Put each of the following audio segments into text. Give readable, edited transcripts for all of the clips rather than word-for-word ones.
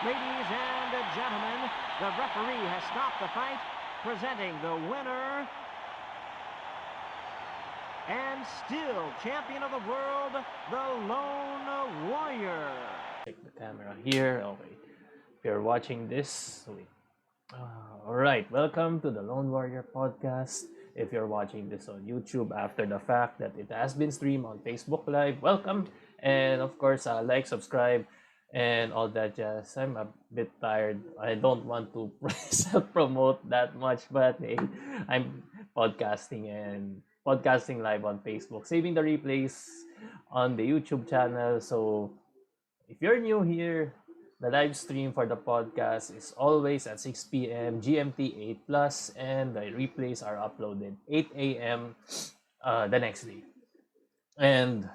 Ladies and gentlemen, the referee has stopped the fight, presenting the winner and still champion of the world, the Lone Warrior. Check the camera here. Okay. If you're watching this, wait. Alright, welcome to the Lone Warrior Podcast. If you're watching this on YouTube after the fact that it has been streamed on Facebook Live, welcome. And of course, like, subscribe, and all that jazz. I'm a bit tired. I don't want to self-promote that much, but hey, I'm podcasting live on Facebook, saving the replays on the YouTube channel. So if you're new here, the live stream for the podcast is always at 6 p.m. GMT 8 plus, and the replays are uploaded 8 a.m. The next day. And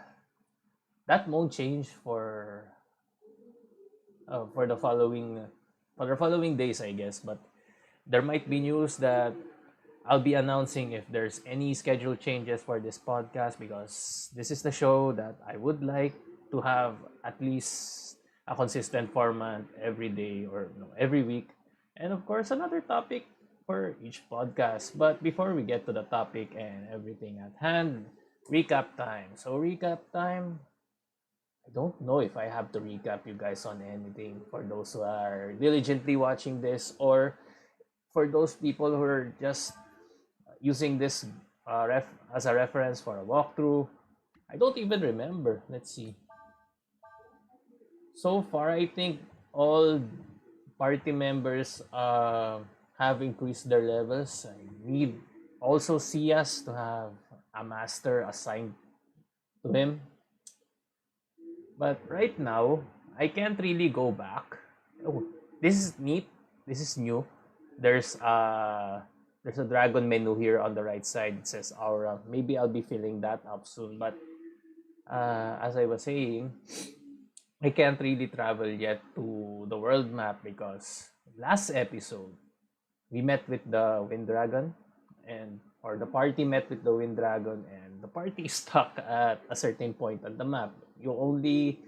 that won't change for the following days, I guess. But there might be news that I'll be announcing if there's any schedule changes for this podcast, because this is the show that I would like to have at least a consistent format every day or every week, and of course another topic for each podcast. But before we get to the topic and everything at hand, recap time. So recap time. I don't know if I have to recap you guys on anything for those who are diligently watching this, or for those people who are just using this as a reference for a walkthrough. I don't even remember. Let's see. So far, I think all party members have increased their levels. I need also Sias to have a master assigned to him. But right now, I can't really go back. Oh, this is neat. This is new. There's a dragon menu here on the right side. It says Aura. Maybe I'll be filling that up soon. But as I was saying, I can't really travel yet to the world map because last episode we met with the Wind Dragon, or the party met with the Wind Dragon, and the party is stuck at a certain point on the map. You only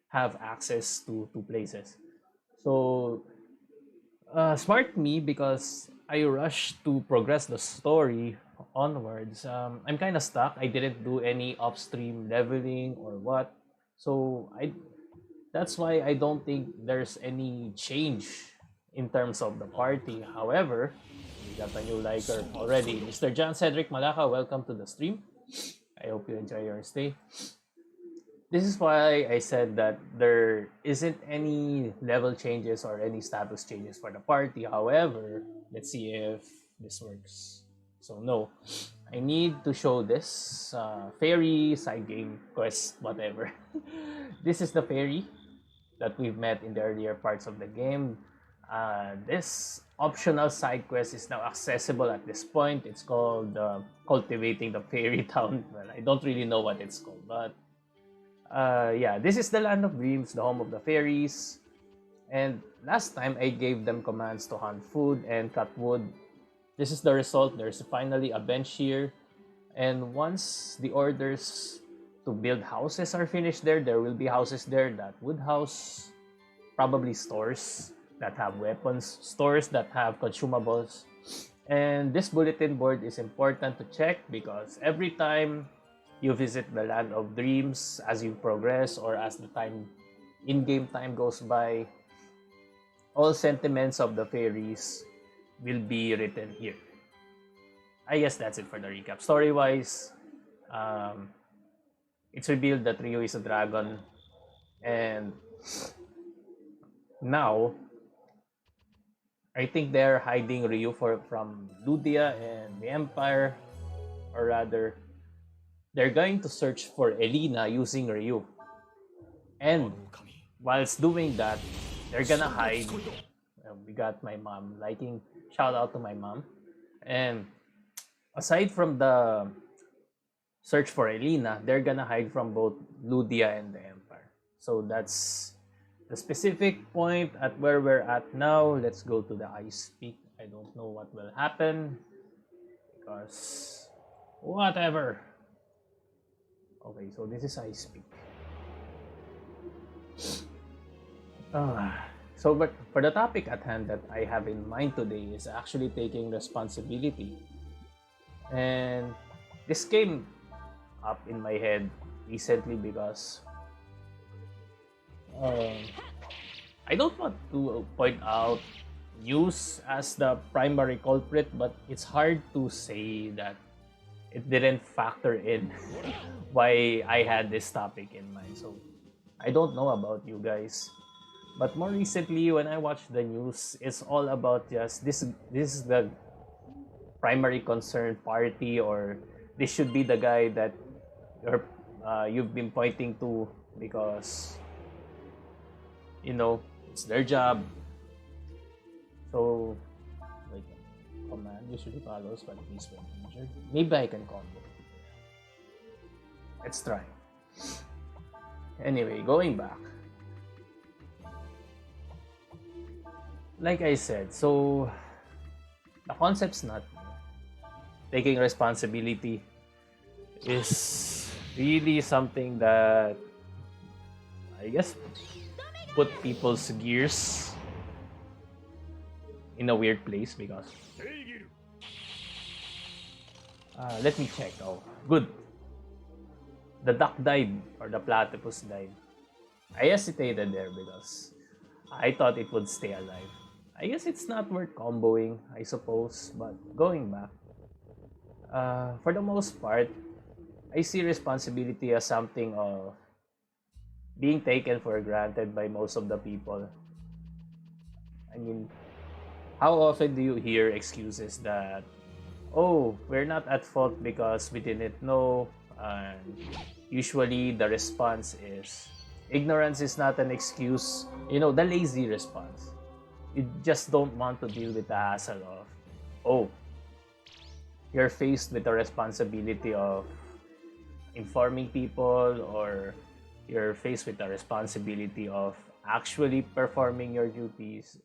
have access to two places. So smart me, because I rushed to progress the story onwards. I'm kind of stuck. I didn't do any upstream leveling or what. So that's why I don't think there's any change in terms of the party. However, we got a new liker already. Mr. John Cedric Malaka, welcome to the stream. I hope you enjoy your stay. This is why I said that there isn't any level changes or any status changes for the party. However, let's see if this works. So no, I need to show this fairy side game quest, whatever. This is the fairy that we've met in the earlier parts of the game. This optional side quest is now accessible at this point. It's called Cultivating the Fairy Town. Well, I don't really know what it's called, but yeah, this is the land of dreams, the home of the fairies. And last time I gave them commands to hunt food and cut wood. This is the result. There's finally a bench here. And once the orders to build houses are finished there will be houses there that would house probably stores that have weapons, stores that have consumables. And this bulletin board is important to check, because every time you visit the land of dreams, as you progress or as the in-game time goes by, all sentiments of the fairies will be written here. I guess that's it for the recap. Story-wise, it's revealed that Ryu is a dragon, and now I think they're hiding Ryu from Ludia and the Empire, or rather, they're going to search for Elena using Ryu. And whilst doing that, they're gonna hide. We got my mom liking. Shout out to my mom. And aside from the search for Elena, they're gonna hide from both Ludia and the Empire. So that's the specific point at where we're at now. Let's go to the Ice Peak. I don't know what will happen, because whatever. Okay, so this is Ice Peak. But for the topic at hand that I have in mind today is actually taking responsibility. And this came up in my head recently because uh, I don't want to point out news as the primary culprit, but it's hard to say that it didn't factor in why I had this topic in mind. So I don't know about you guys, but more recently when I watch the news, it's all about just this is the primary concerned party, or this should be the guy that you've been pointing to because it's their job. So like command usually follows but please when injured. Maybe I can combo. Let's try. Anyway, going back. Like I said, so the concept's not new. Taking responsibility is really something that I guess put people's gears in a weird place because let me check. Oh, good. The duck died or the platypus died. I hesitated there because I thought it would stay alive. I guess it's not worth comboing, I suppose, but going back, for the most part, I see responsibility as something of being taken for granted by most of the people. I mean, how often do you hear excuses that, oh, we're not at fault because we didn't know, and usually the response is, ignorance is not an excuse, the lazy response. You just don't want to deal with the hassle of, oh, you're faced with the responsibility of informing people, or you're faced with the responsibility of actually performing your duties,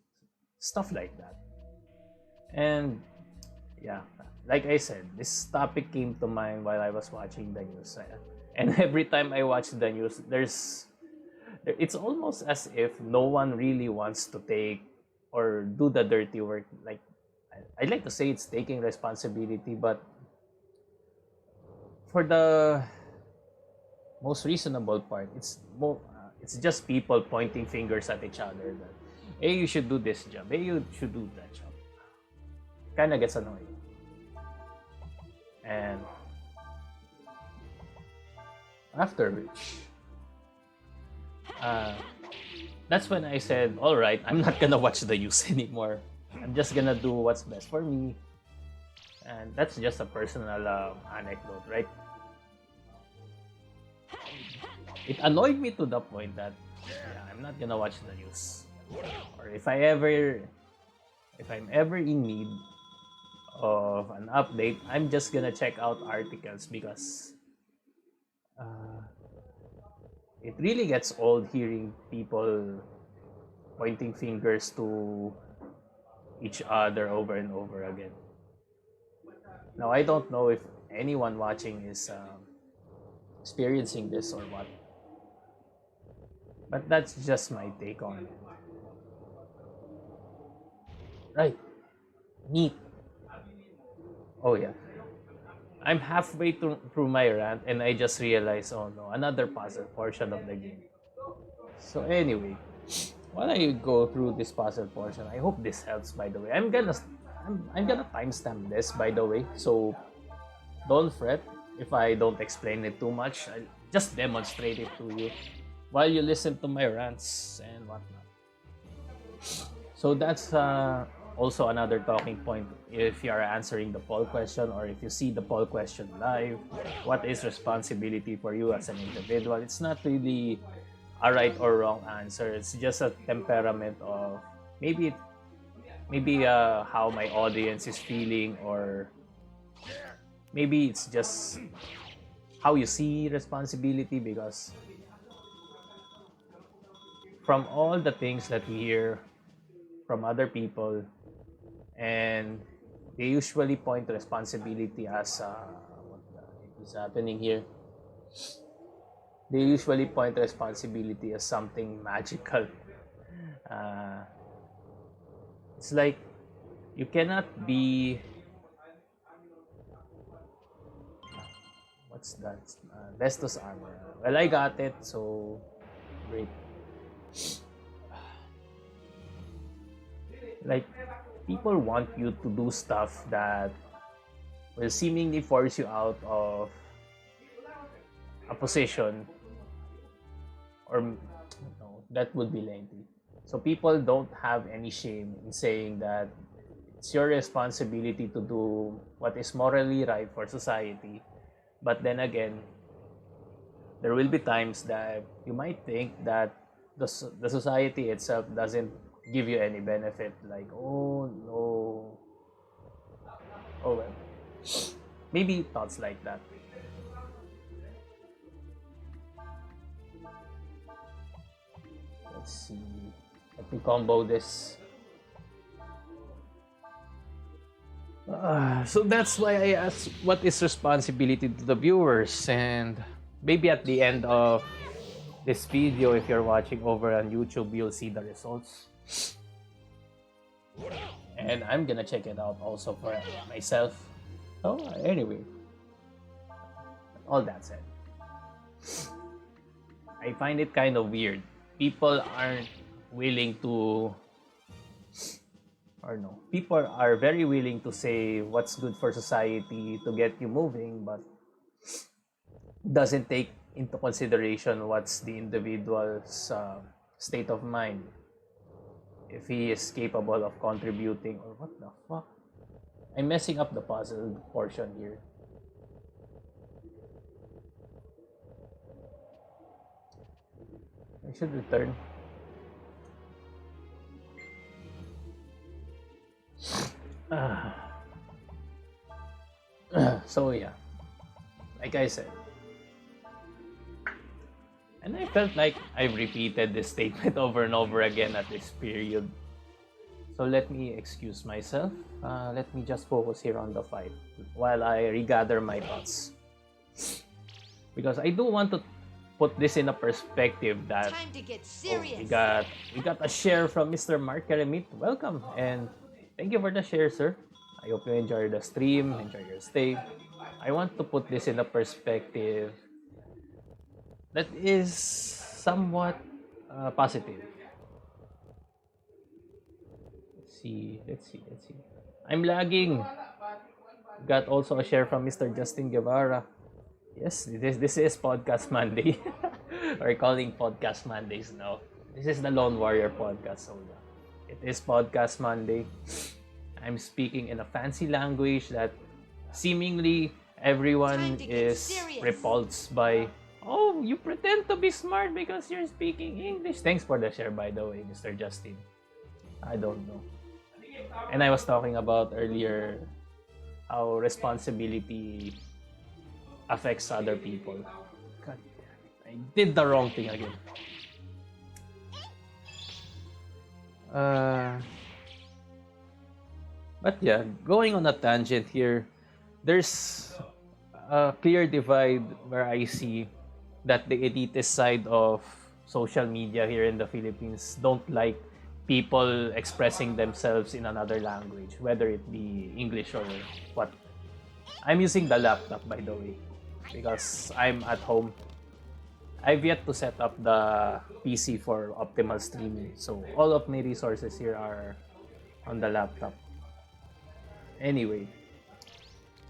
stuff like that. And yeah, like I said, this topic came to mind while I was watching the news. And every time I watch the news, it's almost as if no one really wants to take or do the dirty work. Like, I'd like to say it's taking responsibility, but for the most reasonable part, it's just people pointing fingers at each other that, hey, you should do this job, hey, you should do that job. Kind of gets annoying. And after which, that's when I said, all right, I'm not gonna watch the news anymore. I'm just gonna do what's best for me. And that's just a personal anecdote, right? It annoyed me to the point that I'm not gonna watch the news. Or if I'm ever in need of an update, I'm just gonna check out articles because it really gets old hearing people pointing fingers to each other over and over again. Now, I don't know if anyone watching is experiencing this or what, but that's just my take on it. Right. Neat. Oh yeah. I'm halfway through my rant and I just realized, oh no, another puzzle portion of the game. So anyway, while I go through this puzzle portion, I hope this helps, by the way. I'm gonna timestamp this, by the way, so don't fret if I don't explain it too much. I'll just demonstrate it to you while you listen to my rants and whatnot. So that's also another talking point if you are answering the poll question, or if you see the poll question live. What is responsibility for you as an individual? It's not really a right or wrong answer. It's just a temperament of maybe how my audience is feeling, or maybe it's just how you see responsibility, because from all the things that we hear from other people, and they usually point to responsibility as what is happening here. They usually point to responsibility as something magical, Uh, it's like you cannot be. What's that? Vestus armor. Well, I got it, so great. Like, people want you to do stuff that will seemingly force you out of a position, or that would be lengthy. So people don't have any shame in saying that it's your responsibility to do what is morally right for society. But then again, there will be times that you might think that the society itself doesn't give you any benefit. Like, oh no. Oh well. Maybe thoughts like that. Let's see. Let me combo this. So that's why I asked what is responsibility to the viewers, and maybe at the end of this video, if you're watching over on YouTube, you'll see the results. And I'm gonna check it out also for myself. Oh, anyway. All that said, I find it kind of weird. People aren't willing to, or no, people are very willing to say what's good for society to get you moving, but doesn't take into consideration what's the individual's state of mind. If he is capable of contributing, or what the fuck? I'm messing up the puzzle portion here. I should return. So yeah, like I said, and I felt like I've repeated this statement over and over again at this period. So let me excuse myself. Let me just focus here on the fight while I regather my thoughts, because I do want to put this in a perspective that Time to get serious. we got a share from Mr. Mark Keremit. Welcome, and thank you for the share, sir. I hope you enjoy the stream, enjoy your stay. I want to put this in a perspective that is somewhat positive. Let's see. I'm lagging. Got also a share from Mr. Justin Guevara. Yes, this is Podcast Monday. We're calling Podcast Mondays now. This is the Lone Warrior Podcast. So yeah, it is Podcast Monday. I'm speaking in a fancy language that seemingly everyone is repulsed by. Oh, you pretend to be smart because you're speaking English. Thanks for the share, by the way, Mr. Justin. I don't know. And I was talking about earlier how responsibility affects other people. God, I did the wrong thing again. But yeah, going on a tangent here, there's a clear divide where I see that the elitist side of social media here in the Philippines don't like people expressing themselves in another language, whether it be English or what. I'm using the laptop, by the way, because I'm at home. I've yet to set up the PC for optimal streaming, so all of my resources here are on the laptop. Anyway,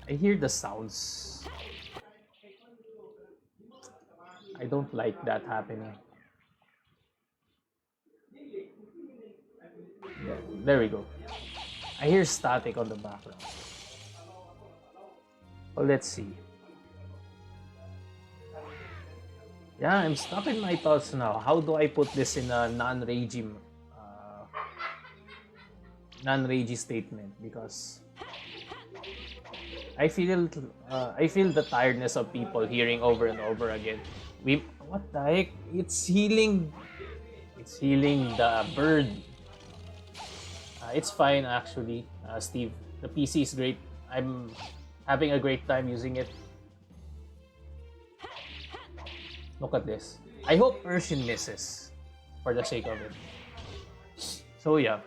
I hear the sounds. I don't like that happening. Yeah, there we go. I hear static on the background. Well, let's see. Yeah, I'm stuck in my thoughts now. How do I put this in a non-ragey statement? Because I feel the tiredness of people hearing over and over again. What the heck? It's healing the bird. It's fine actually, Steve. The PC is great. I'm having a great time using it. Look at this. I hope Ershin misses, for the sake of it. So yeah,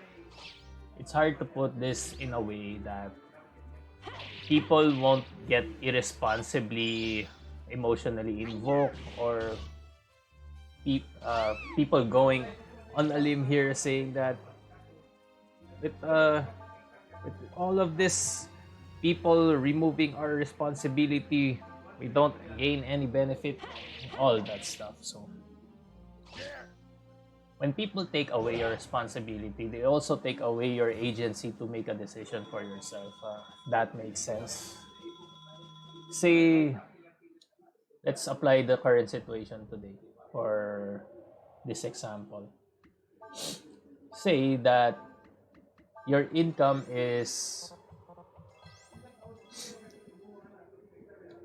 it's hard to put this in a way that people won't get irresponsibly emotionally invoked, or people going on a limb here saying that with with all of this, people removing our responsibility, we don't gain any benefit, all that stuff. So when people take away your responsibility, they also take away your agency to make a decision for yourself. That makes sense. Say, let's apply the current situation today for this example. Say that your income is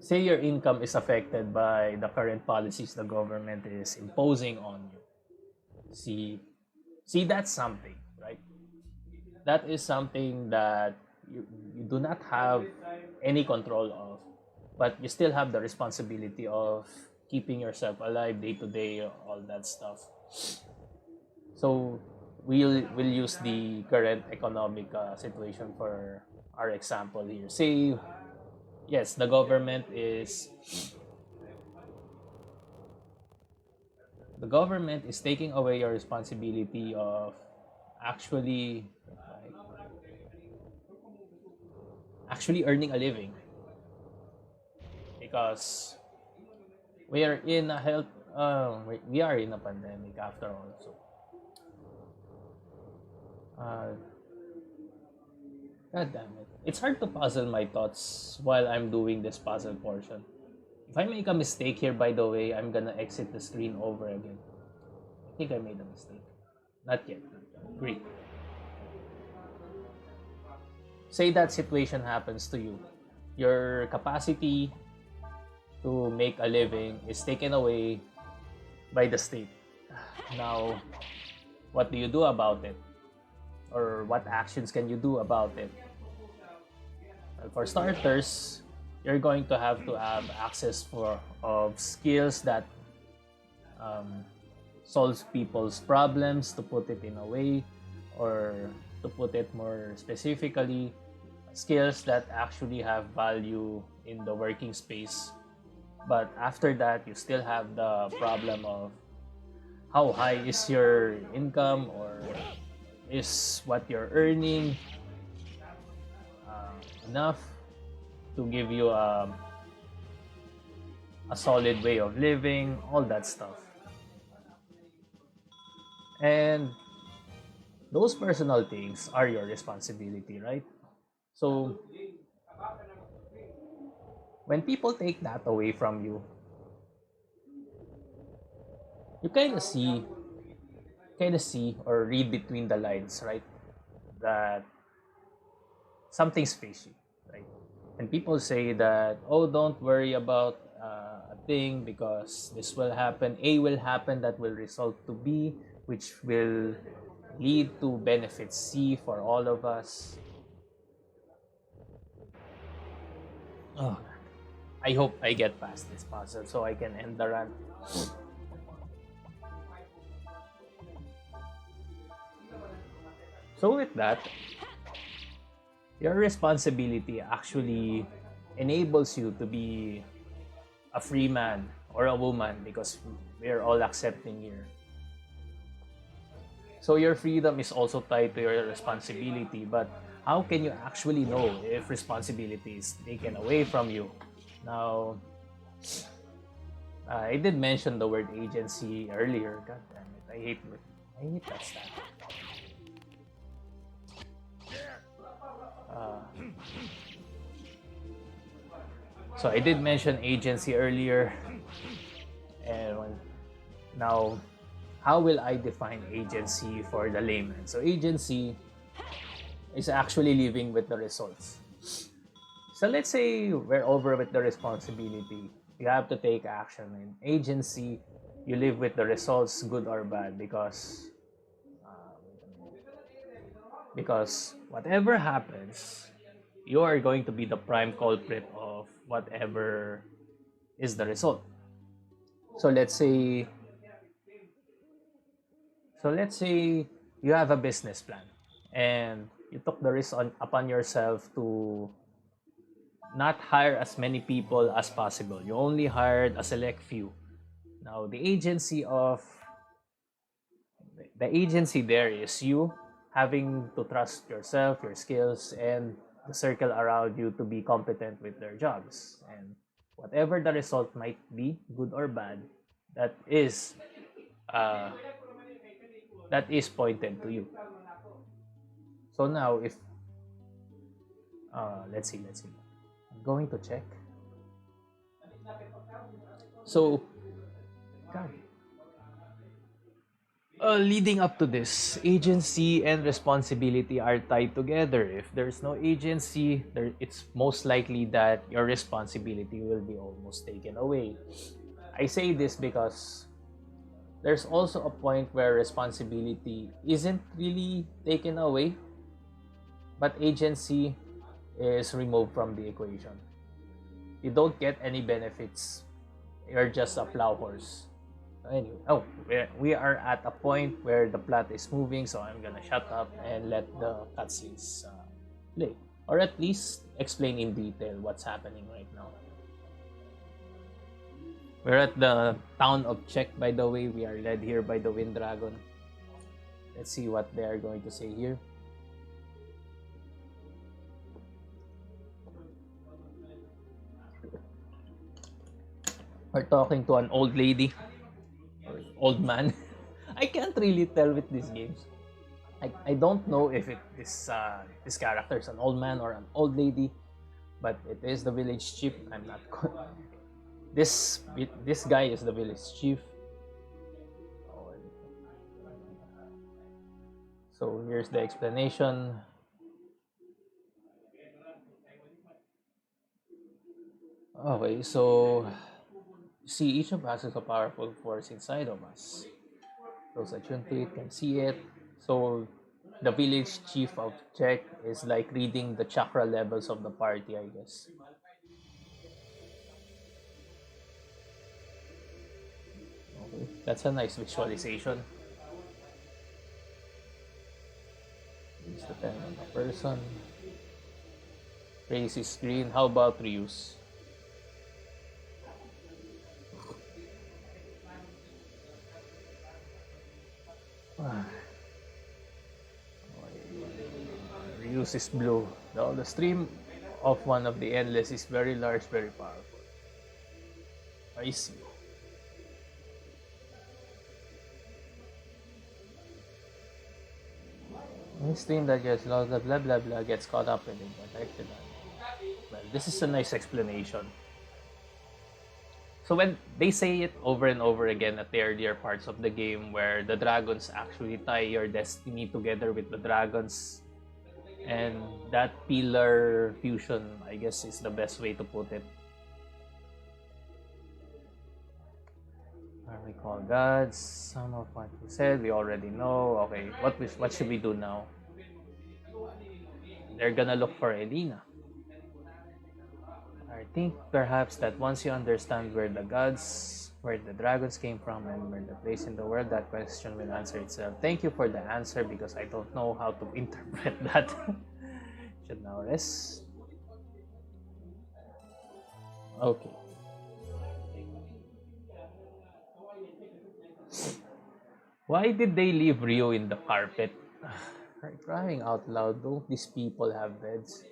say your income is affected by the current policies the government is imposing on you. See, that's something, right? That is something that you do not have any control of, but you still have the responsibility of keeping yourself alive day to day, all that stuff. So we'll use the current economic situation for our example here. Say, yes, the government is taking away your responsibility of actually earning a living, because we are in a health we are in a pandemic after all. So god damn it, it's hard to puzzle my thoughts while I'm doing this puzzle portion. If I make a mistake here, by the way, I'm gonna exit the screen over again. I think I made a mistake. Not yet. Great. Say that situation happens to you. Your capacity to make a living is taken away by the state. Now, what do you do about it? Or what actions can you do about it? Well, for starters, you're going to have access of skills that solves people's problems, to put it in a way, or to put it more specifically, skills that actually have value in the working space. But after that, you still have the problem of how high is your income, or is what you're earning enough to give you a solid way of living, all that stuff. And those personal things are your responsibility, right? So when people take that away from you, you kind of see or read between the lines, right? That something's fishy, right? And people say that, oh, don't worry about a thing, because this will happen, A will happen, that will result to B, which will lead to benefit C for all of us. Oh, I hope I get past this puzzle so I can end the rant. So with that, your responsibility actually enables you to be a free man or a woman, because we're all accepting here. So your freedom is also tied to your responsibility, but how can you actually know if responsibility is taken away from you? Now, I did mention the word agency earlier. God damn it, I hate that stat. So I did mention agency earlier, and now, how will I define agency for the layman? So agency is actually living with the results. So let's say we're over with the responsibility. You have to take action. In agency, you live with the results, good or bad, because whatever happens, you are going to be the prime culprit of whatever is the result. So let's say you have a business plan, and you took the risk upon yourself to not hire as many people as possible. You only hired a select few. Now, the agency there is you having to trust yourself, your skills, and the circle around you to be competent with their jobs. And whatever the result might be, good or bad, that is uh, that is pointed to you. So now, if let's see, I'm going to check. So, God, leading up to this, agency and responsibility are tied together. If there's no agency, it's most likely that your responsibility will be almost taken away. I say this because there's also a point where responsibility isn't really taken away, but agency is removed from the equation. You don't get any benefits. You're just a plow horse. Anyway, we are at a point where the plot is moving, so I'm gonna shut up and let the cutscenes play, or at least explain in detail what's happening right now. We're at the town of Chek, by the way. We are led here by the Wind Dragon. Let's see what they are going to say here. We're talking to an old lady. Old man. I can't really tell with these games. I don't know if this character is an old man or an old lady, but it is the village chief. I'm not. This guy is the village chief. So here's the explanation. Okay, so see, each of us is a powerful force inside of us. Those attuned to it can see it. So the village chief of Chek is like reading the chakra levels of the party, I guess. Okay, that's a nice visualization. It's depending on the person. Race is green. How about Ryu's? Ryu's is blue. Now the stream of one of the endless is very large, very powerful. I see. Any stream that gets lost, blah blah blah, gets caught up in it. Well, this is a nice explanation. So when they say it over and over again at the earlier parts of the game, where the dragons actually tie your destiny together with the dragons, and that pillar fusion, I guess, is the best way to put it. What we call gods, some of what we said, we already know. Okay, what should we do now? They're gonna look for Elena. I think perhaps that once you understand where the dragons came from, and where the place in the world, that question will answer itself. Thank you for the answer, because I don't know how to interpret that. Should now rest. Okay. Why did they leave Ryu in the carpet? Crying out loud, don't these people have beds?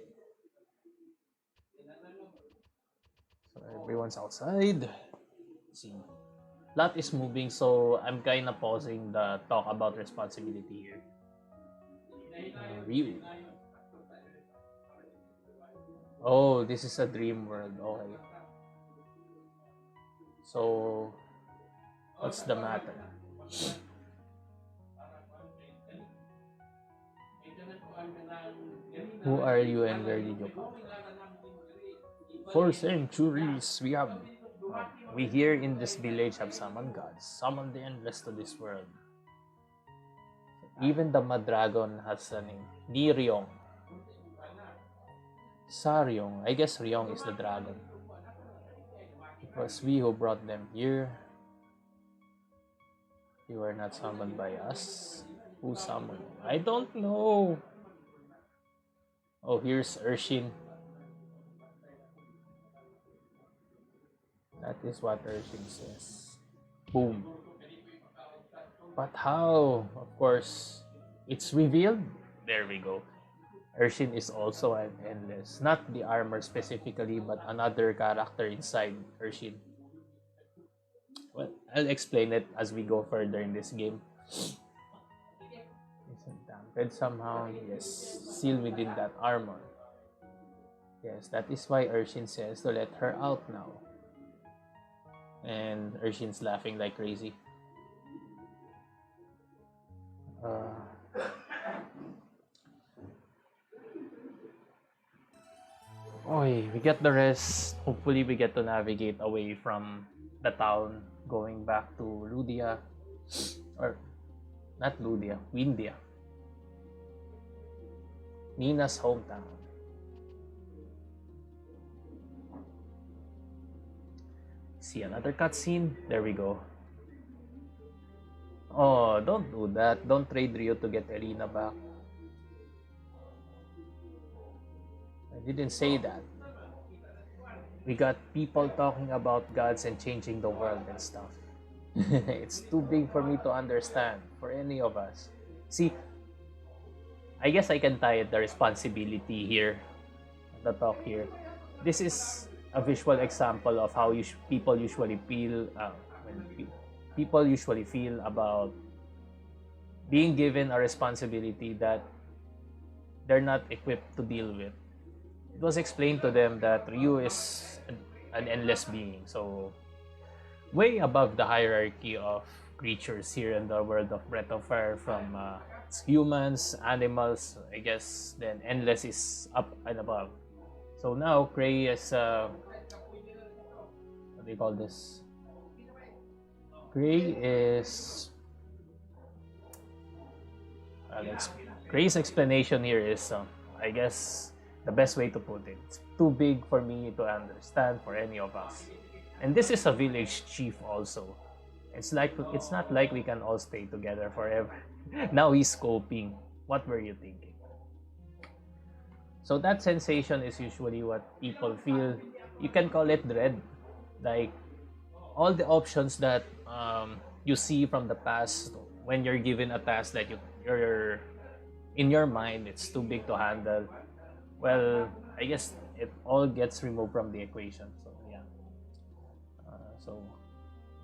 So everyone's outside. Let's see. Lot is moving, so I'm kind of pausing the talk about responsibility here. Ryu. Oh, this is a dream world. Okay. So, what's the matter? Who are you and where did you come from? For centuries, we here in this village have summoned gods, summoned the endless to this world. Even the mud dragon has a name, Ryong. Saryong, I guess Ryong is the dragon. It was we who brought them here. You were not summoned by us. Who summoned? I don't know. Oh, here's Ershin. That is what Ershin says. Boom. But how? Of course, it's revealed. There we go. Ershin is also an endless. Not the armor specifically, but another character inside Ershin. Well, I'll explain it as we go further in this game. Isn't dampened somehow? Yes. Sealed within that armor. Yes, that is why Ershin says to let her out now. And Ershin's laughing like crazy. We get the rest. Hopefully we get to navigate away from the town, going back to Ludia. Or, not Ludia, Windia. Nina's hometown. See another cutscene? There we go. Oh, don't do that. Don't trade Ryu to get Elena back. I didn't say that. We got people talking about gods and changing the world and stuff. It's too big for me to understand, for any of us. See, I guess I can tie the responsibility here, the talk here. This is a visual example of how people usually feel people usually feel about being given a responsibility that they're not equipped to deal with. It was explained to them that Ryu is an endless being, so way above the hierarchy of creatures here in the world of Breath of Fire, from humans, animals, I guess. Then endless is up and above. So now Gray is what do you call this? Gray is Gray's explanation here is I guess the best way to put it. It's too big for me to understand for any of us. And this is a village chief also. It's not like we can all stay together forever. Now he's scoping. What were you thinking? So that sensation is usually what people feel. You can call it dread. Like all the options that you see from the past when you're given a task that you're in your mind, it's too big to handle. Well, I guess it all gets removed from the equation. So yeah. So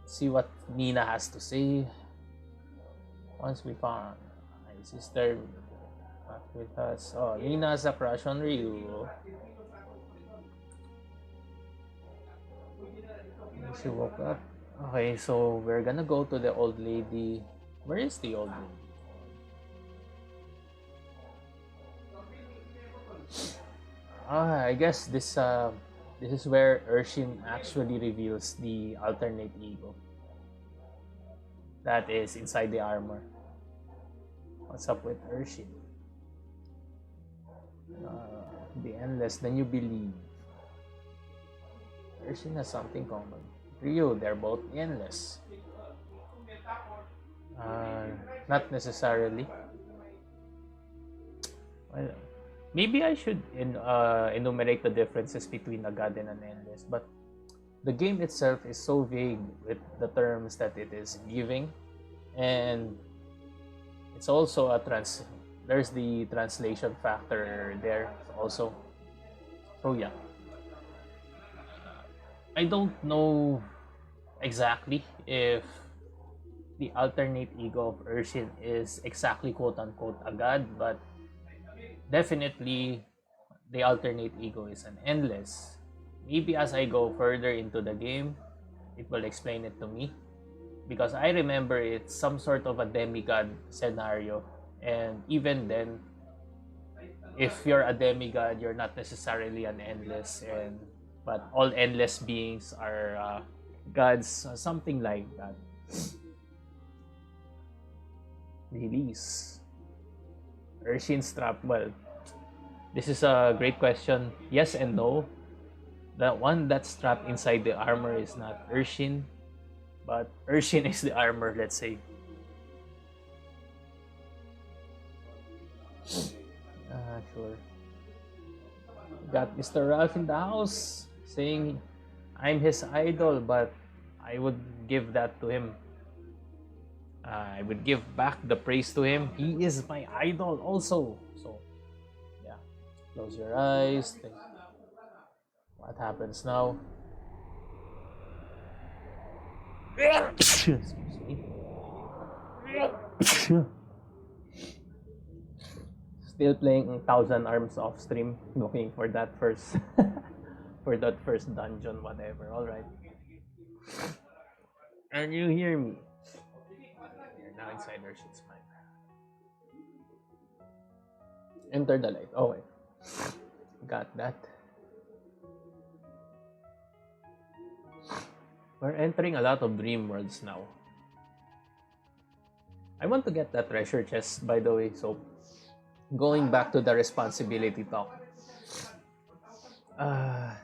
see what Nina has to say. Once we found my sister back with us. Oh, Nina has a crush on Ryu. She woke up. Okay, so we're gonna go to the old lady. Where is the old lady? I guess this is where Ershin actually reveals the alternate ego that is inside the armor. What's up with Ershin? The endless, then you believe. Ershin has something common. Ryu, they're both endless. Not necessarily. Well, maybe I should enumerate the differences between a god and an endless, but the game itself is so vague with the terms that it is giving, and it's also there's the translation factor there also. So yeah. I don't know exactly if the alternate ego of Ershin is exactly quote-unquote a god, but definitely the alternate ego is an endless. Maybe as I go further into the game, it will explain it to me, because I remember it's some sort of a demigod scenario, and even then, if you're a demigod, you're not necessarily an endless, but all endless beings are gods, something like that. Release Ershin's trap. Well, this is a great question. Yes and no. The one that's trapped inside the armor is not Ershin, but Ershin is the armor, let's say. Sure. Got Mr. Ralph in the house saying I'm his idol, but I would give that to him. I would give back the praise to him. He is my idol also. So, yeah. Close your eyes. Think what happens now. Excuse me. Still playing Thousand Arms off stream, looking for that first for that first dungeon, whatever. Alright. And you hear me. You're now inside Ershin's mind. Enter the light. Okay. Got that. We're entering a lot of dream worlds now. I want to get that treasure chest, by the way, so going back to the responsibility talk. I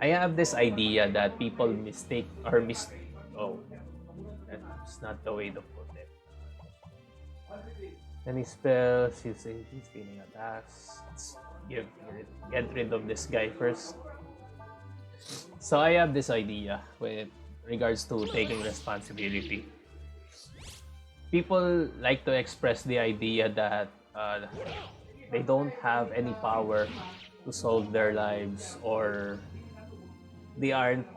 have this idea that people mistake or oh, that's not the way to put it. Any spells, he's feeling attacks. Let's get rid of this guy first. So I have this idea with regards to taking responsibility. People like to express the idea that they don't have any power to solve their lives, or they aren't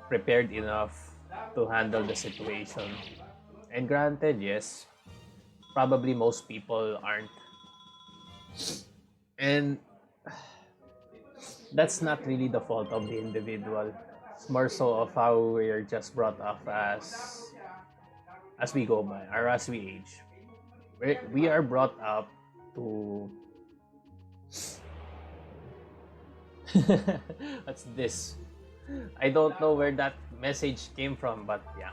prepared enough to handle the situation. And granted, yes, probably most people aren't. And that's not really the fault of the individual. It's more so of how we're just brought up as we go by, or as we age. We are brought up to what's this? I don't know where that message came from, but yeah.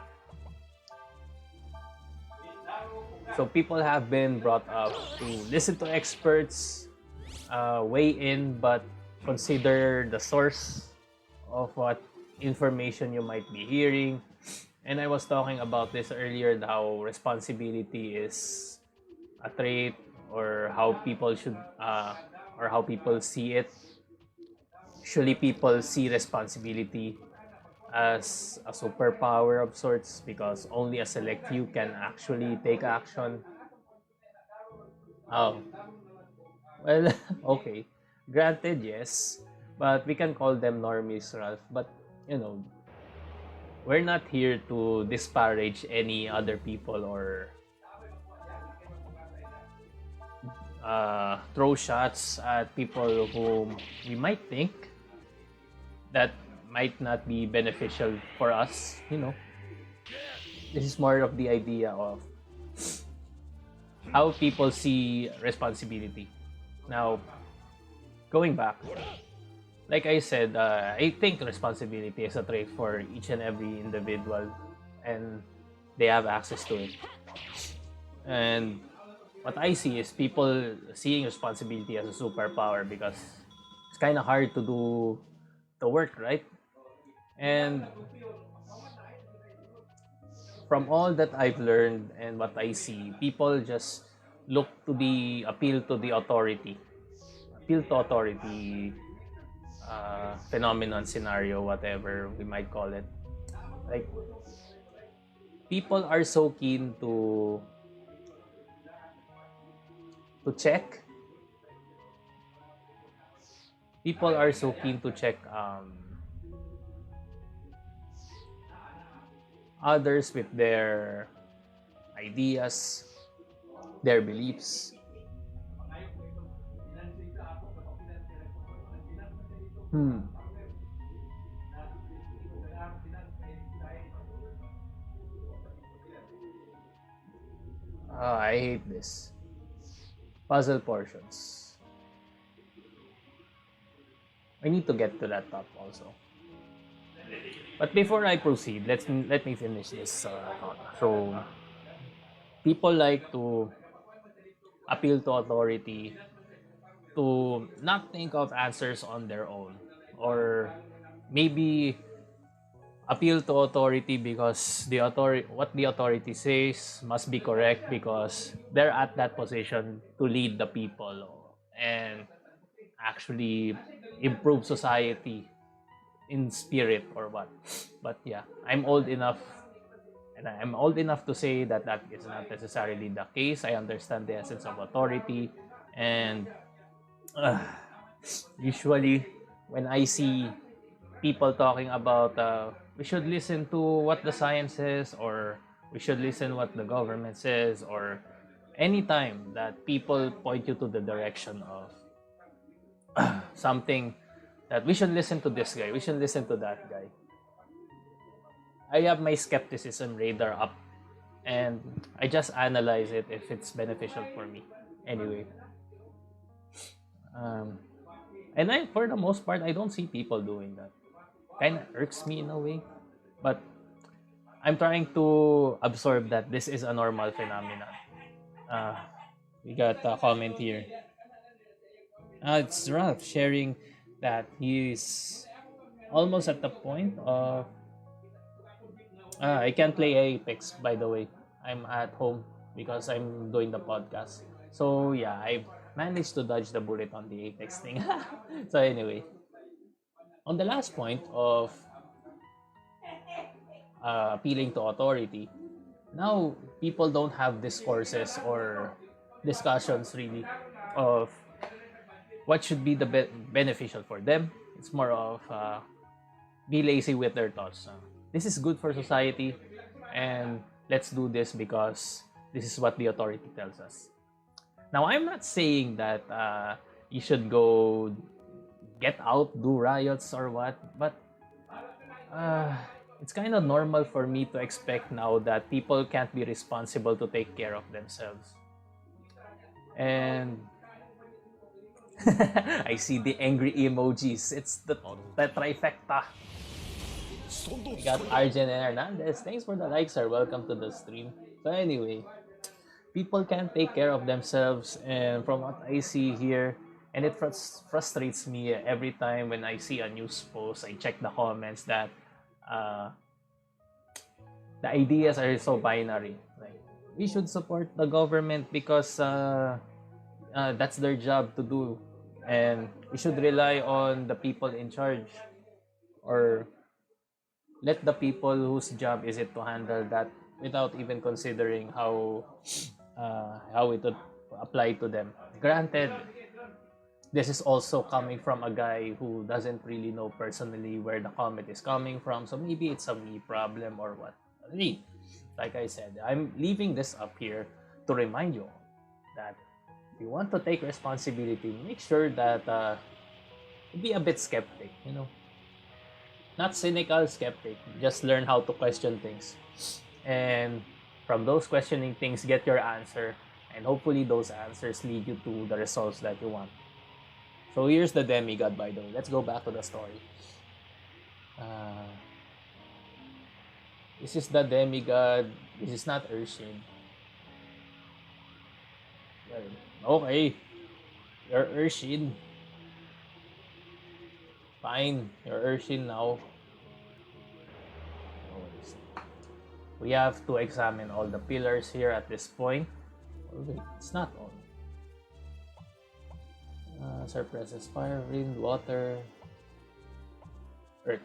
So people have been brought up to listen to experts, weigh in, but consider the source of what information you might be hearing. And I was talking about this earlier, how responsibility is a trait, or how people should, or how people see it. Usually people see responsibility as a superpower of sorts, because only a select few can actually take action. Oh, well, okay. Granted, yes, but we can call them normies, Ralph. But, we're not here to disparage any other people or throw shots at people whom we might think that might not be beneficial for us. This is more of the idea of how people see responsibility. Now, going back, like I said, I think responsibility is a trait for each and every individual, and they have access to it. And what I see is people seeing responsibility as a superpower, because it's kind of hard to do the work, right? And from all that I've learned and what I see, people just look to the appeal to authority, phenomenon, scenario, whatever we might call it. Like, people are so keen to check. People are so keen to check others with their ideas, their beliefs. I hate this. Puzzle portions. I need to get to that top also. But before I proceed, let me finish this thought. So, people like to appeal to authority, to not think of answers on their own, or maybe appeal to authority because what the authority says must be correct because they're at that position to lead the people and actually improve society in spirit or what. But yeah, I'm old enough to say that that is not necessarily the case. I understand the essence of authority, and uh, usually when I see people talking about we should listen to what the science says, or we should listen what the government says, or anytime that people point you to the direction of something that we should listen to this guy, we should listen to that guy, I have my skepticism radar up and I just analyze it if it's beneficial for me. Anyway, um, and for the most part, I don't see people doing that. Kind of irks me in a way, but I'm trying to absorb that this is a normal phenomenon. Uh, we got a comment here. It's Ralph sharing that he's almost at the point of. I can't play Apex, by the way. I'm at home because I'm doing the podcast. So yeah, I managed to dodge the bullet on the Apex thing. So anyway, on the last point of appealing to authority, now people don't have discourses or discussions really of what should be the beneficial for them. It's more of be lazy with their thoughts. This is good for society, and let's do this because this is what the authority tells us. Now, I'm not saying that you should go get out, do riots or what, but it's kind of normal for me to expect now that people can't be responsible to take care of themselves. And I see the angry emojis. It's the trifecta. We got Arjen and Hernandez. Thanks for the likes, sir. Welcome to the stream. So anyway, people can't take care of themselves, and from what I see here, and it frustrates me every time when I see a news post, I check the comments that the ideas are so binary. Like, we should support the government because that's their job to do, and we should rely on the people in charge, or let the people whose job is it to handle that without even considering how it would apply to them. Granted, this is also coming from a guy who doesn't really know personally where the comment is coming from, so maybe it's a me problem or what. Like I said, I'm leaving this up here to remind you that if you want to take responsibility, make sure that be a bit skeptic, not cynical, skeptic. Just learn how to question things, and from those questioning things, get your answer, and hopefully those answers lead you to the results that you want. So here's the demigod, by the way. Let's go back to the story. This is the demigod. This is not Ershin. Okay, you're Ershin. Fine, you're Ershin now. We have to examine all the pillars here at this point. Oh, wait, it's not all. Suppresses fire, wind, water, earth.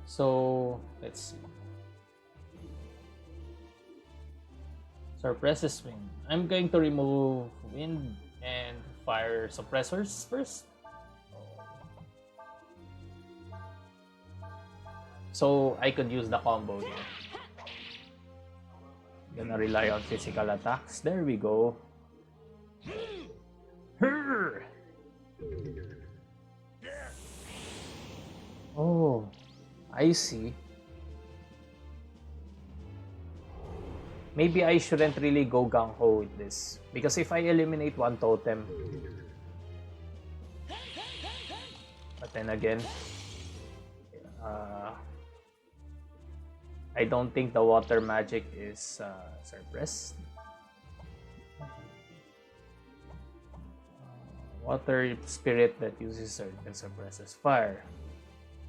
So let's see. Suppresses wind. I'm going to remove wind and fire suppressors first. So I could use the combo here. Gonna rely on physical attacks. There we go. Oh, I see. Maybe I shouldn't really go gung-ho with this, because if I eliminate one totem, but then again, I don't think the water magic is suppressed. Water spirit that uses earth and suppresses fire.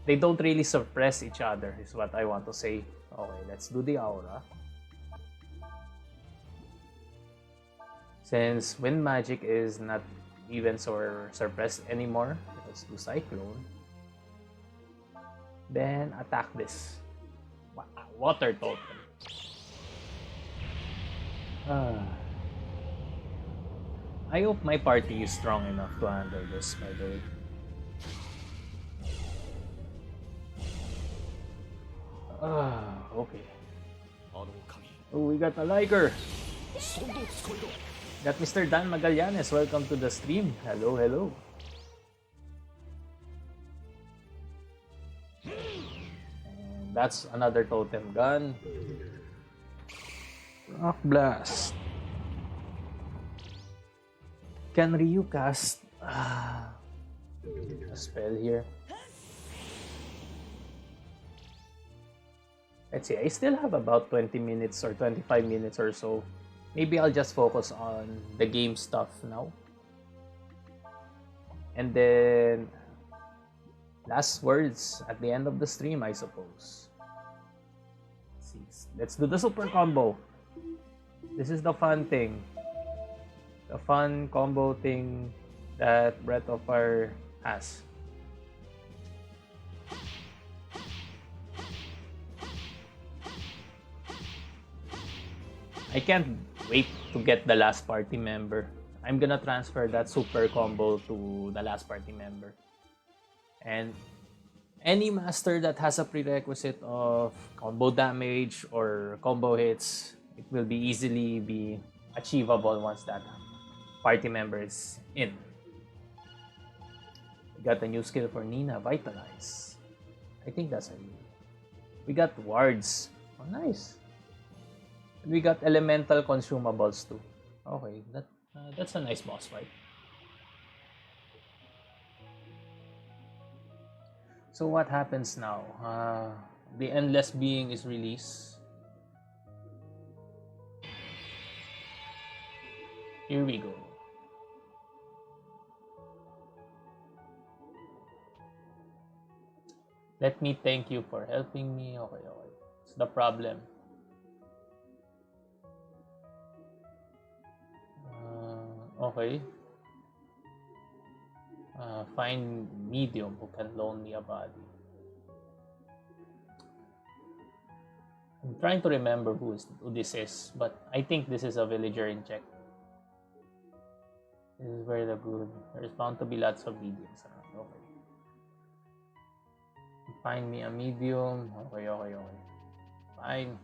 they don't really suppress each other, is what I want to say. Okay, let's do the aura. Since wind magic is not even or suppressed anymore, let's do cyclone. Then attack this. Water totem. I hope my party is strong enough to handle this, by the way. Okay. Oh, we got a liker. Got Mr. Dan Magallanes. Welcome to the stream. Hello, hello. And that's another totem gun. Rock Blast. Can Ryu cast a spell here? Let's see, I still have about 20 minutes or 25 minutes or so. Maybe I'll just focus on the game stuff now. And then, last words at the end of the stream, I suppose. Let's do the super combo. This is the fun thing. The fun combo thing that Breath of Fire has. I can't wait to get the last party member. I'm gonna transfer that super combo to the last party member. And any master that has a prerequisite of combo damage or combo hits, it will be easily be achievable once that party member is in. We got a new skill for Nina, Vitalize. I think that's a new. We got wards. Oh, nice. We got elemental consumables too. Okay, that's a nice boss fight. So what happens now? The Endless Being is released. Here we go. Let me thank you for helping me. Okay. It's the problem. Okay. Find medium who can loan me a body. I'm trying to remember who this is, but I think this is a villager in Chek. This is very good. There's bound to be lots of mediums around. Okay. Find me a medium. Okay. Fine.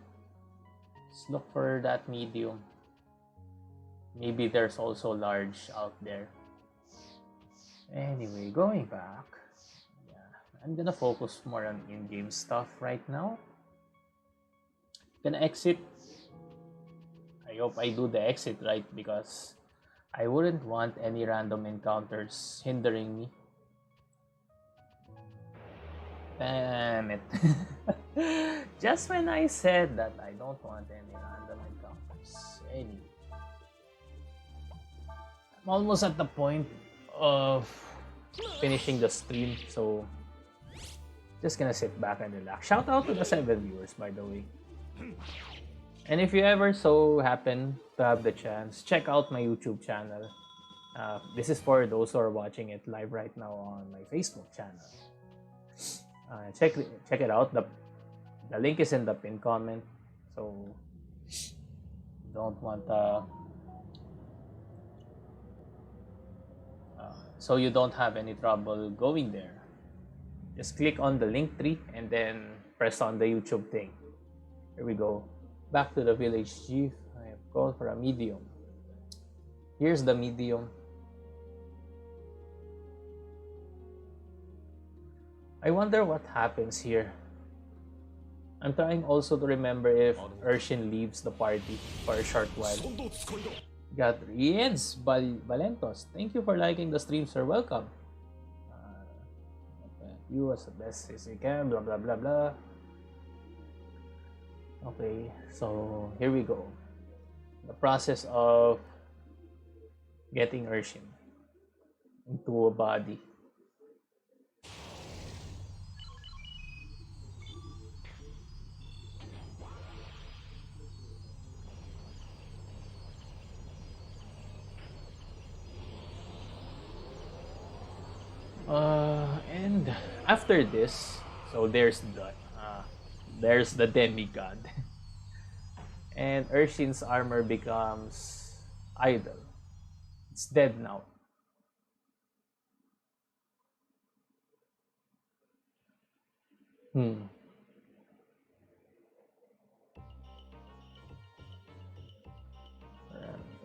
Let's look for that medium. Maybe there's also large out there. Anyway, going back. Yeah, I'm gonna focus more on in-game stuff right now. Gonna exit. I hope I do the exit right because I wouldn't want any random encounters hindering me. Damn it. Just when I said that I don't want any random encounters. Anyway. I'm almost at the point of finishing the stream, so just gonna sit back and relax. Shout out to the 7 viewers, by the way. And if you ever so happen to have the chance, check out my YouTube channel. This is for those who are watching it live right now on my Facebook channel. Check it out. The link is in the pinned comment. So don't want so you don't have any trouble going there. Just click on the Linktree and then press on the YouTube thing. Here we go. Back to the village chief. I have called for a medium. Here's the medium. I wonder what happens here. I'm trying also to remember if Ershin leaves the party for a short while. Got Rieds Valentos. Thank you for liking the stream, sir. Welcome. You as the best as you can. Blah blah blah blah. Okay, so here we go. The process of getting Ershin into a body. after this, so there's the demigod, and Ershin's armor becomes idle. It's dead now.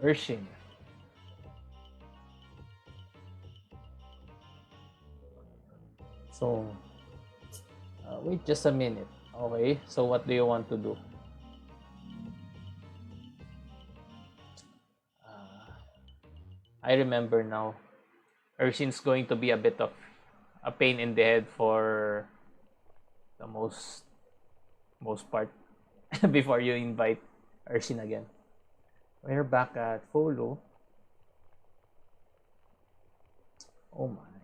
Ershin. So, wait just a minute. Okay, so what do you want to do? I remember now. Ershin's going to be a bit of a pain in the head for the most part before you invite Ershin again. We're back at Fou-Lu. Oh my.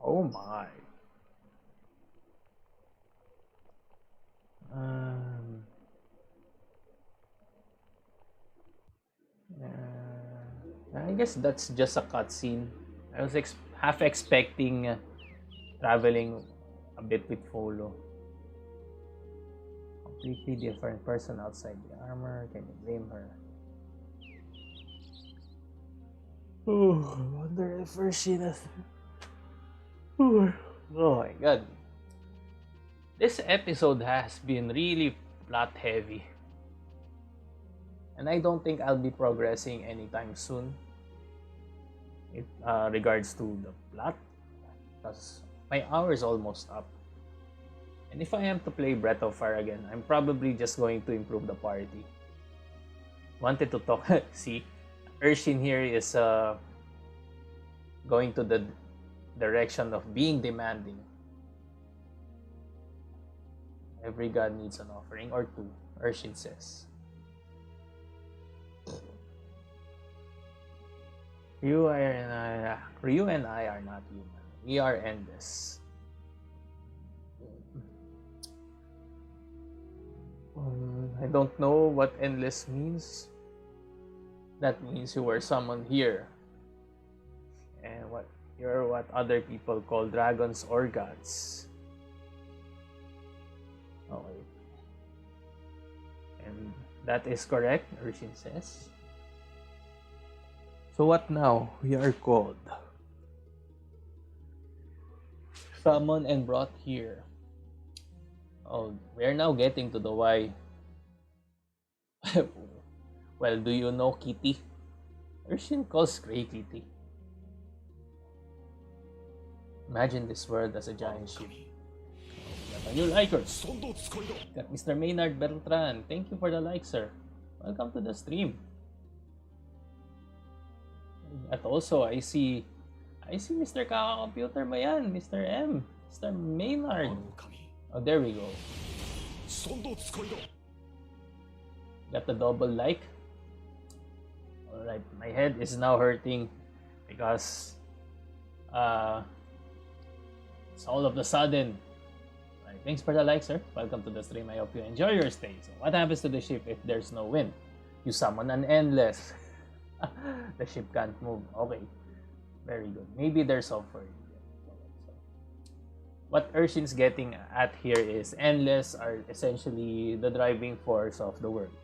Oh my. I guess that's just a cutscene. I was half expecting traveling a bit with Fou-Lu. Completely different person outside the armor. Can you blame her? Oh, I wonder if Ershin. Oh my god. This episode has been really plot heavy. And I don't think I'll be progressing anytime soon. It regards to the plot. Because my hour is almost up. And if I am to play Breath of Fire again, I'm probably just going to improve the party. Wanted to talk. See, Ershin here is going to the direction of being demanding. Every god needs an offering or two, Ershin says. Ryu and I are not human. We are endless. I don't know what endless means. That means you were summoned here. And you're what other people call dragons or gods. Okay. And that is correct, Ershin says. So what now? We are called. Summoned and brought here. Oh, we are now getting to the why. Well, do you know Kitty? Ershin calls Grey Kitty. Imagine this world as a giant ship. Got a new liker. Got Mr. Maynard Beltran. Thank you for the like, sir. Welcome to the stream. At also, I see Mr. Kaka-computer mo yan, Mr. M. Mr. Maynard. Oh, there we go. Got the double like. Alright, my head is now hurting because it's all of the sudden. Right, thanks for the like, sir. Welcome to the stream. I hope you enjoy your stay. So what happens to the ship if there's no wind? You summon an endless. The ship can't move. Okay. Very good. Maybe there's hope for you. What Ershin's getting at here is endless are essentially the driving force of the world.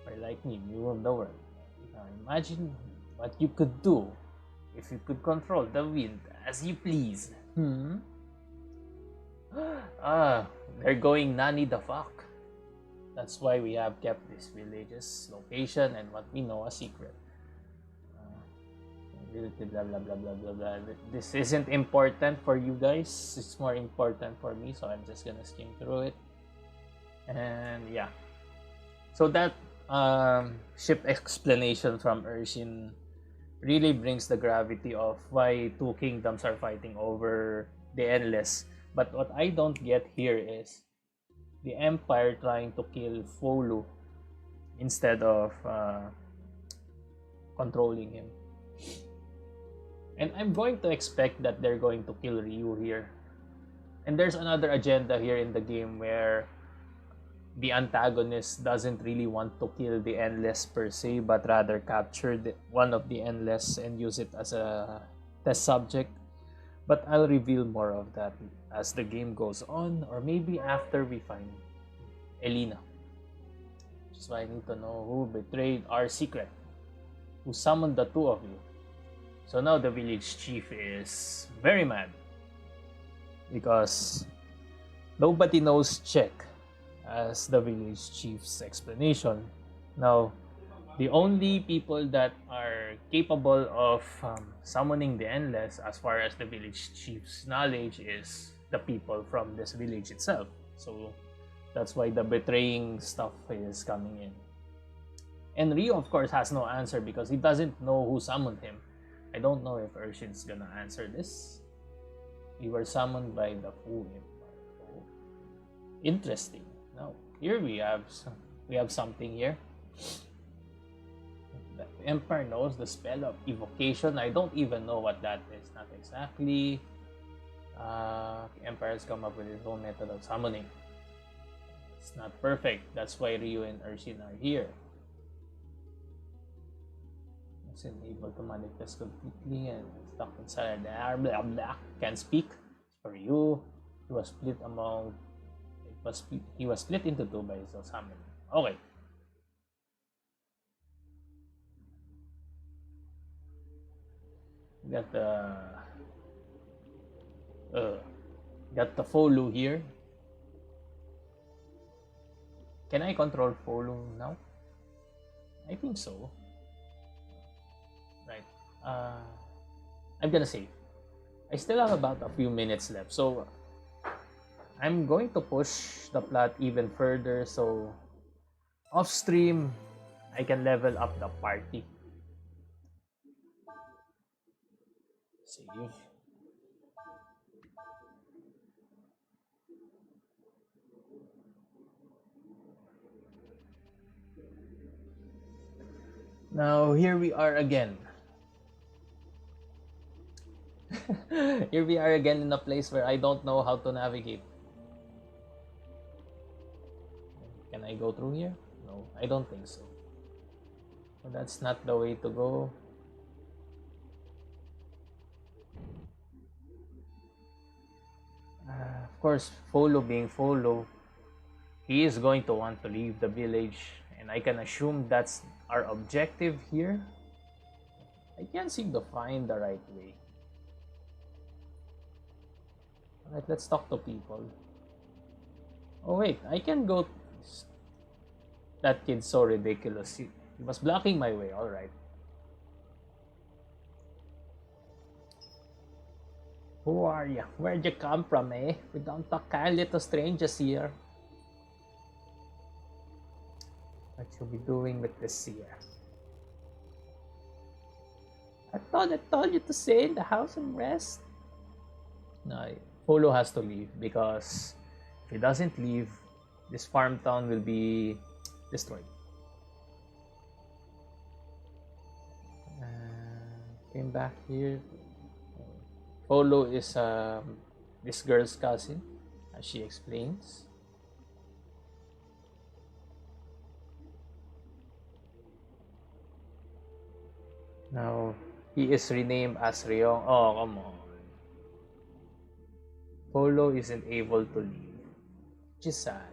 Or like me, you rule the world. Now imagine what you could do if you could control the wind as you please. They're going nanny the fuck. That's why we have kept this village's location and what we know a secret. Blah blah blah blah blah blah. This isn't important for you guys. It's more important for me, so I'm just gonna skim through it. And yeah, so that ship explanation from Ershin really brings the gravity of why two kingdoms are fighting over the endless. But what I don't get here is the Empire trying to kill Fou-Lu instead of controlling him. And I'm going to expect that they're going to kill Ryu here. And there's another agenda here in the game where the antagonist doesn't really want to kill the Endless per se, but rather capture one of the Endless and use it as a test subject. But I'll reveal more of that as the game goes on, or maybe after we find Elena. Which is why I need to know who betrayed our secret, who summoned the two of you. So now the village chief is very mad because nobody knows Chek as the village chief's explanation. Now, the only people that are capable of summoning the endless, as far as the village chief's knowledge, is the people from this village itself. So that's why the betraying stuff is coming in. And Ryu, of course, has no answer because he doesn't know who summoned him. I don't know if Ershin's gonna answer this. We were summoned by the Fou Empire. Oh, interesting. Now, here we have something here. The Empire knows the spell of evocation. I don't even know what that is. Not exactly. The Empire has come up with his own method of summoning. It's not perfect. That's why Ryu and Ershin are here. Isn't able to manifest completely and stuck inside there. Blah blah. Can't speak. For you, he was split into two by his summoning. Okay. Got the Fou-Lu here. Can I control Fou-Lu now? I think so. Right. I'm gonna save. I still have about a few minutes left, so I'm going to push the plot even further. So off stream, I can level up the party. Save. Now here we are again. Here we are again in a place where I don't know how to navigate. Can I go through here? No, I don't think so. Well, that's not the way to go. Of course, Fou-Lu being Fou-Lu, he is going to want to leave the village, and I can assume that's our objective here. I can't seem to find the right way. Alright, let's talk to people. Oh wait, I can go... That kid's so ridiculous. He was blocking my way, alright. Who are you? Where'd you come from, eh? We don't talk kindly to strangers here. What you be doing with this here? I told you to stay in the house and rest. No, Fou-Lu has to leave because if he doesn't leave, this farm town will be destroyed. Came back here. Fou-Lu is this girl's cousin, as she explains. Now, he is renamed as Ryong. Oh, come on. Fou-Lu isn't able to leave. Which is sad.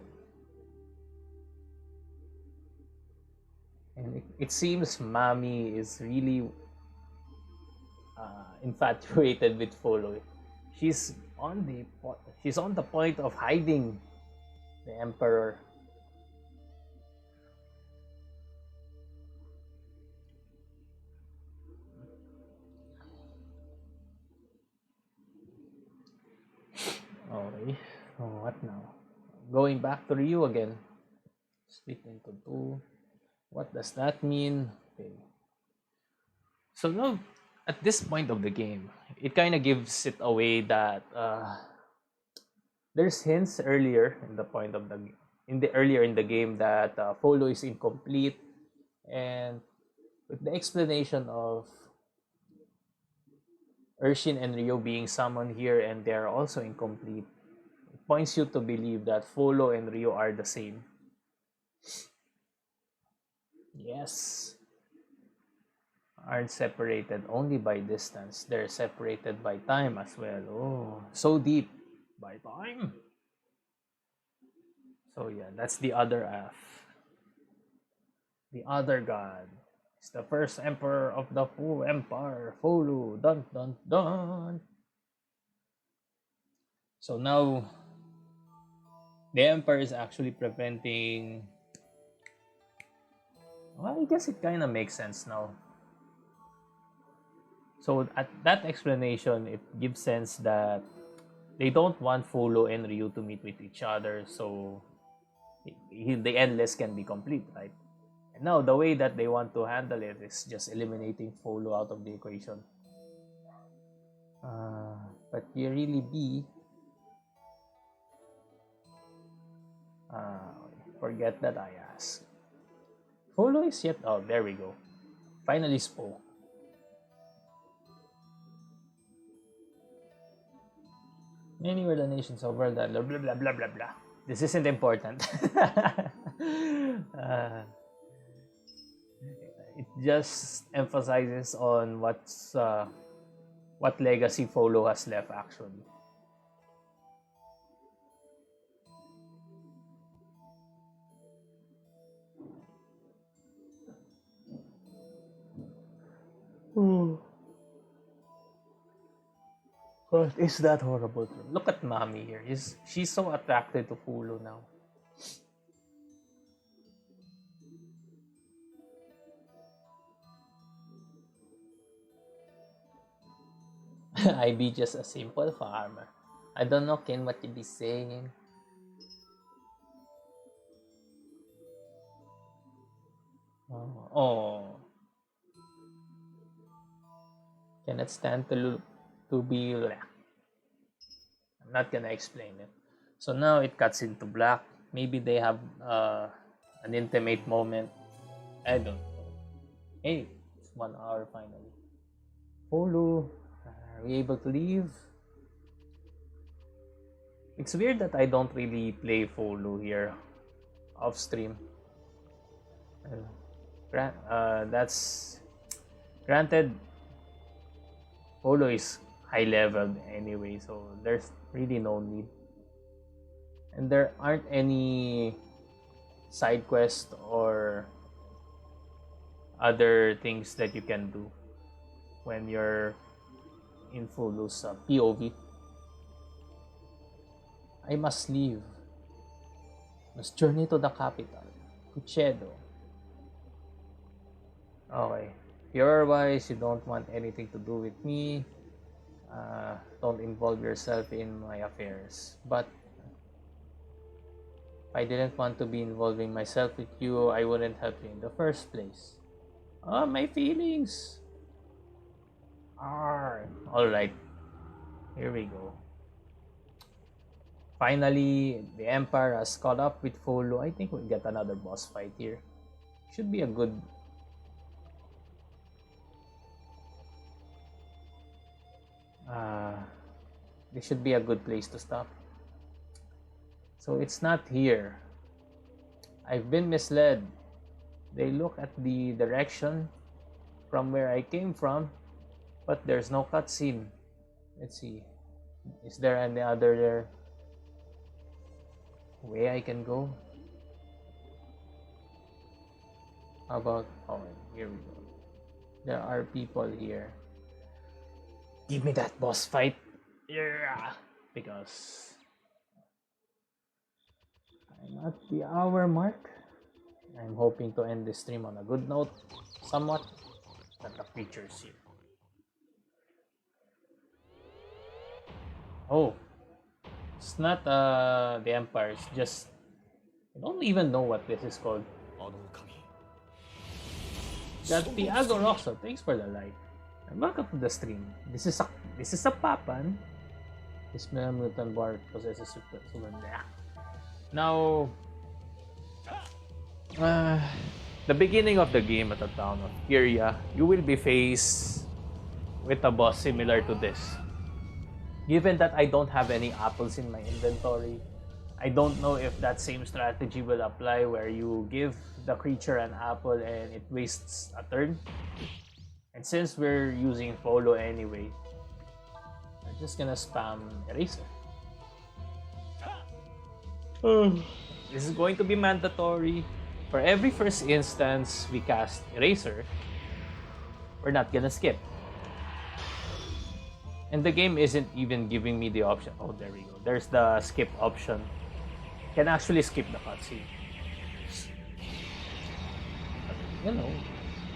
And it seems Mami is really infatuated with Fou-Lu. She's on the point of hiding the Emperor. Okay, so what now? Going back to Ryu again. Split into two. What does that mean? Okay. So now, at this point of the game, it kind of gives it away that there's hints earlier in the point of earlier in the game that Fou-Lu is incomplete, and with the explanation of Ershin and Ryu being summoned here and they're also incomplete, it points you to believe that Fou-Lu and Ryu are the same. Yes. aren't separated only by distance. They're separated by time as well. Oh, so deep. By time. So yeah, that's the other F. The other god is the first emperor of the Fu Empire, Fou-Lu. Dun dun dun. So now, the emperor is actually preventing. Well, I guess it kind of makes sense now. So at that explanation, it gives sense that they don't want Fou-Lu and Ryu to meet with each other, so the endless can be complete, right? And now the way that they want to handle it is just eliminating Fou-Lu out of the equation. But you really be forget that I asked. Fou-Lu is yet. Oh, there we go. Finally spoke. Many were the nations of world that blah blah blah blah blah blah. This isn't important. It just emphasizes on what legacy Fou-Lu has left actually. What is that horrible? Look at Mommy here. She's so attracted to Fou-Lu now. I be just a simple farmer. I don't know Ken what you be saying. Oh. Cannot stand to be black. I'm not gonna explain it. So now it cuts into black. Maybe they have an intimate moment. I don't know. Hey, it's 1 hour finally. Fou-Lu, are we able to leave? It's weird that I don't really play Fou-Lu here off stream. That's granted. Fou-Lu is high leveled anyway, so there's really no need. And there aren't any side quests or other things that you can do when you're in Fou-Lu's POV. I must leave. Must journey to the capital, Kuchedo. Okay. You're wise, you don't want anything to do with me. Don't involve yourself in my affairs. But if I didn't want to be involving myself with you, I wouldn't help you in the first place. Oh, my feelings. Alright. Here we go. Finally, the Empire has caught up with Fou-Lu. I think we'll get another boss fight here. Should be a good... this should be a good place to stop. So it's not here. I've been misled. They look at the direction from where I came from, but there's no cutscene. Let's see. Is there any other way I can go? How about... Oh, here we go. There are people here. Give me that boss fight. Yeah. Because I'm at the hour mark. I'm hoping to end this stream on a good note. Somewhat. But the features here. Oh. It's not the Empire. It's just... I don't even know what this is called. Got the Agoroxo. Thanks for the like. And welcome to the stream. This is a Papan. This mutant bar possesses super. Now, the beginning of the game at the town of Kiria, you will be faced with a boss similar to this. Given that I don't have any apples in my inventory, I don't know if that same strategy will apply where you give the creature an apple and it wastes a turn. And since we're using Fou-Lu anyway, we're just gonna spam Eraser. This is going to be mandatory. For every first instance we cast Eraser, we're not gonna skip. And the game isn't even giving me the option. Oh, there we go. There's the skip option. Can actually skip the cutscene. You know,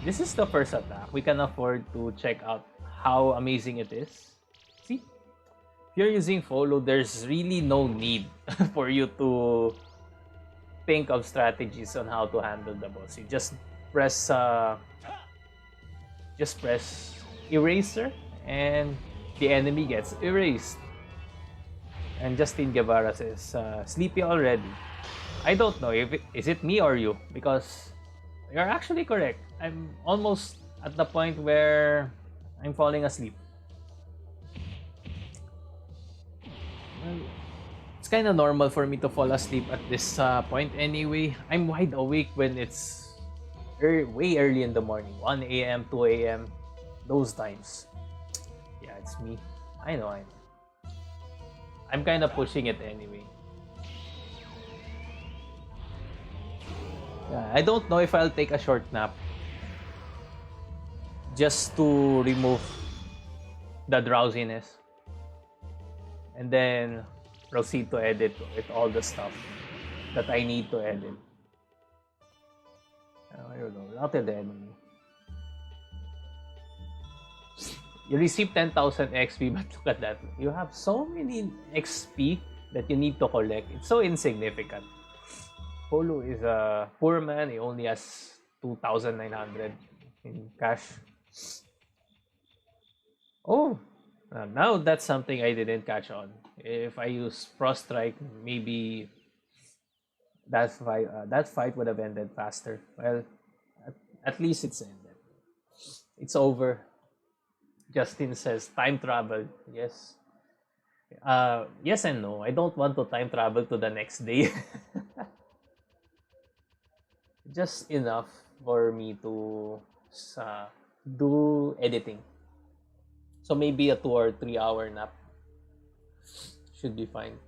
this is the first attack. We can afford to check out how amazing it is. See? If you're using Fou-Lu, there's really no need for you to think of strategies on how to handle the boss. You just press Eraser and the enemy gets erased. And Justin Guevara says, sleepy already. I don't know if is it me or you, because you're actually correct. I'm almost at the point where I'm falling asleep. Well, it's kind of normal for me to fall asleep at this point anyway. I'm wide awake when it's way early in the morning, 1 a.m., 2 a.m., those times. Yeah, it's me. I know. I'm kind of pushing it anyway. Yeah, I don't know if I'll take a short nap just to remove the drowsiness and then proceed to edit with all the stuff that I need to edit. I don't know. Routed the enemy. You receive 10,000 XP, but look at that. You have so many XP that you need to collect. It's so insignificant. Fou-Lu is a poor man. He only has 2,900 in cash. Oh, now that's something I didn't catch on. If I use Frost Strike, maybe that fight would have ended faster. Well, at least it's ended. It's over. Justin says, time travel. Yes. Yes and no. I don't want to time travel to the next day. Just enough for me to do editing. So maybe a 2 or 3 hour nap should be fine.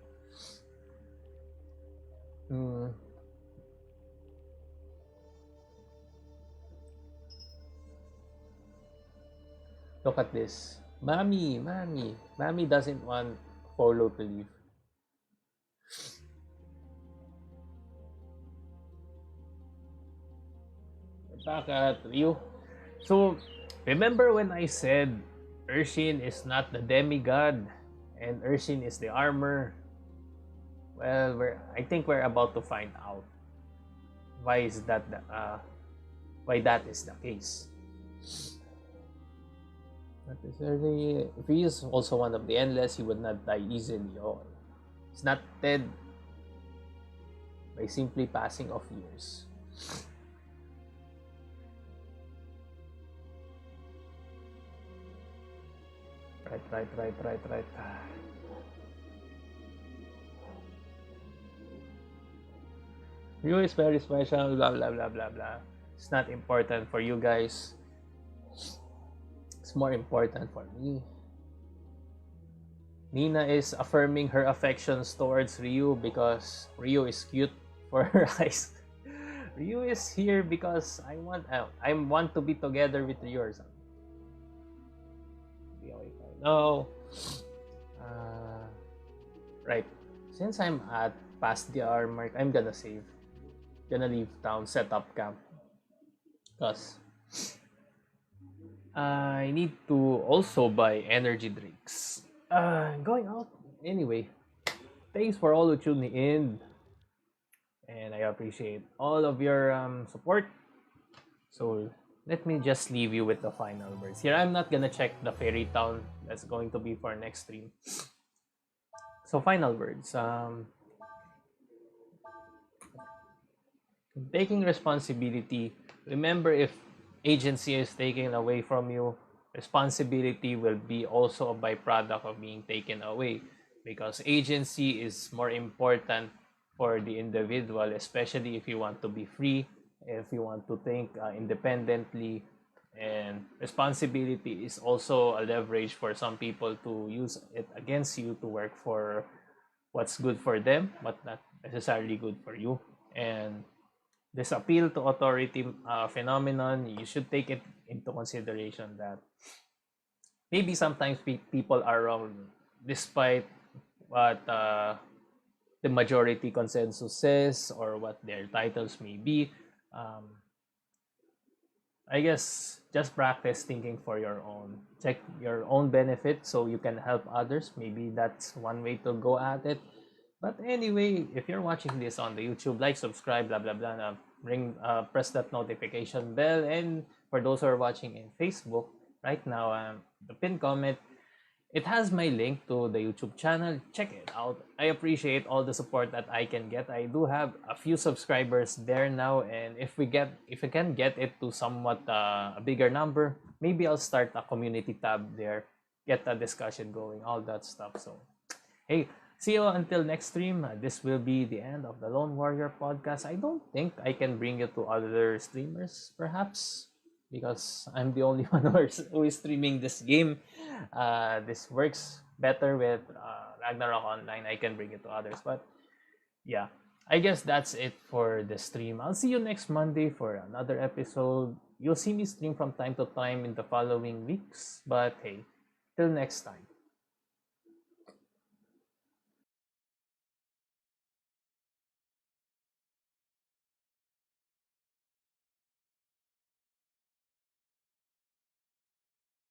Look at this. Mommy doesn't want Fou-Lu to leave. Back at Ryu. So, remember when I said Ershin is not the demigod and Ershin is the armor? Well, I think we're about to find out why that is the case. Not necessarily. If he is also one of the endless, he would not die easily. Oh, he's not dead by simply passing of years. Right. Ryu is very special, blah blah blah blah blah. It's not important for you guys. It's more important for me. Nina is affirming her affections towards Ryu because Ryu is cute for her eyes. Ryu is here because I want to be together with Ryu or something. No. Right. Since I'm at past the hour mark, I'm gonna save. Gonna leave town, set up camp. Because I need to also buy energy drinks. Going out anyway. Thanks for all who tuning in, and I appreciate all of your support. So let me just leave you with the final words. Here, I'm not gonna check the fairy town. That's going to be for next stream. So final words. Taking responsibility. Remember, if agency is taken away from you, responsibility will be also a byproduct of being taken away, because agency is more important for the individual, especially if you want to be free, if you want to think independently, And responsibility is also a leverage for some people to use it against you to work for what's good for them, but not necessarily good for you. And this appeal to authority phenomenon, you should take it into consideration that maybe sometimes people are wrong despite what the majority consensus says or what their titles may be. I guess just practice thinking for your own. Check your own benefit so you can help others. Maybe that's one way to go at it. But anyway, if you're watching this on the YouTube, like, subscribe, blah blah blah. Press that notification bell. And for those who are watching in Facebook right now, the pinned comment, it has my link to the YouTube channel. Check it out. I appreciate all the support that I can get. I do have a few subscribers there now, and if we can get it to somewhat a bigger number, maybe I'll start a community tab there, get a discussion going, all that stuff. So, hey, see you until next stream. This will be the end of the Lone Warrior Podcast. I don't think I can bring you to other streamers, perhaps, because I'm the only one who is streaming this game. This works better with Ragnarok Online. I can bring it to others. But yeah, I guess that's it for the stream. I'll see you next Monday for another episode. You'll see me stream from time to time in the following weeks. But hey, till next time.